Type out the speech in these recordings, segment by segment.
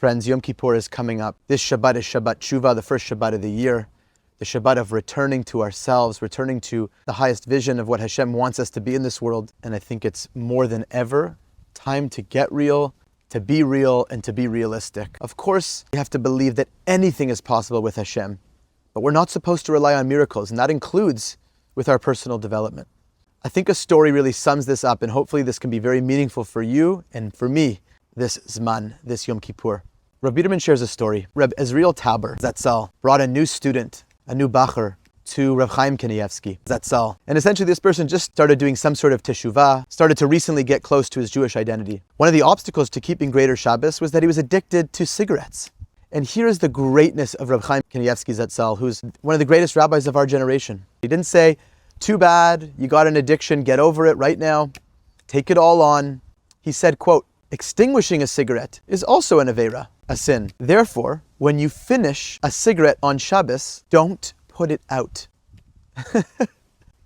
Friends, Yom Kippur is coming up. This Shabbat is Shabbat Shuvah, the first Shabbat of the year. The Shabbat of returning to ourselves, returning to the highest vision of what Hashem wants us to be in this world. And I think it's more than ever time to get real, to be real, and to be realistic. Of course, we have to believe that anything is possible with Hashem, but we're not supposed to rely on miracles, and that includes with our personal development. I think a story really sums this up, and hopefully this can be very meaningful for you and for me this Zman, this Yom Kippur. Reb Biderman shares a story. Reb Ezriel Tauber, Zatzal, brought a new student, a new bacher, to Reb Chaim Kanievsky, Zatzal. And essentially this person just started doing some sort of teshuvah, started to recently get close to his Jewish identity. One of the obstacles to keeping greater Shabbos was that he was addicted to cigarettes. And here is the greatness of Reb Chaim Kanievsky Zatzal, who's one of the greatest rabbis of our generation. He didn't say, too bad, you got an addiction, get over it right now, take it all on. He said, quote, extinguishing a cigarette is also an aveira, a sin. Therefore, when you finish a cigarette on Shabbos, don't put it out.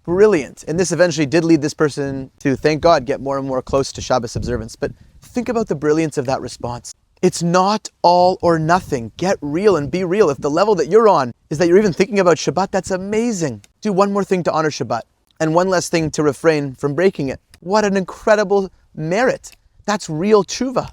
Brilliant. And this eventually did lead this person to, thank God, get more and more close to Shabbos observance. But think about the brilliance of that response. It's not all or nothing. Get real and be real. If the level that you're on is that you're even thinking about Shabbat, that's amazing. Do one more thing to honor Shabbat and one less thing to refrain from breaking it. What an incredible merit. That's real teshuvah.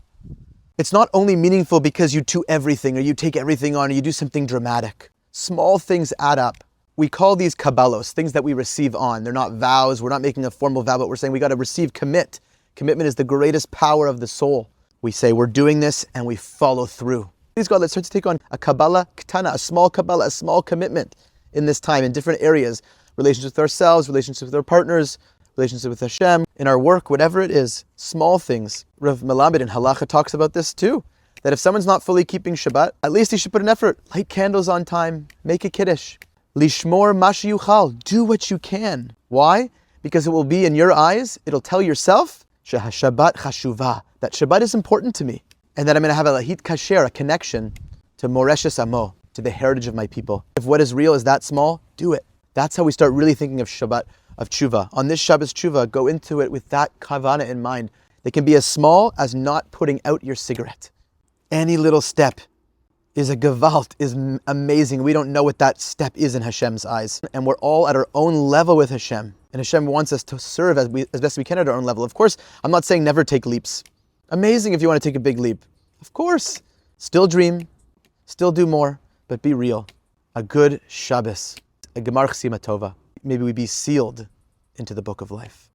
It's not only meaningful because you do everything or you take everything on or you do something dramatic. Small things add up. We call these kabbalos, things that we receive on. They're not vows. We're not making a formal vow, but we're saying we got to receive commit. Commitment is the greatest power of the soul. We say we're doing this and we follow through. Please God, let's start to take on a kabbalah ktana, a small kabbalah, a small commitment in this time in different areas. Relationships with ourselves, relationships with our partners, relationship with Hashem, in our work, whatever it is, small things. Rav Melamed in Halacha talks about this too, that if someone's not fully keeping Shabbat, at least he should put an effort. Light candles on time, make a kiddush. Lishmor mashi yuchal, do what you can. Why? Because it will be in your eyes, it'll tell yourself, Shabbat Shuvah, that Shabbat is important to me, and that I'm going to have a lahit kasher, a connection to Moreshes Amo, to the heritage of my people. If what is real is that small, do it. That's how we start really thinking of Shabbat, of Tshuva. On this Shabbos Tshuva, go into it with that kavana in mind. They can be as small as not putting out your cigarette. Any little step is a gewalt, is amazing. We don't know what that step is in Hashem's eyes. And we're all at our own level with Hashem. And Hashem wants us to serve as best we can at our own level. Of course, I'm not saying never take leaps. Amazing if you want to take a big leap. Of course. Still dream, still do more, but be real. A good Shabbos, a gemar chsima tova. Maybe we be sealed into the book of life.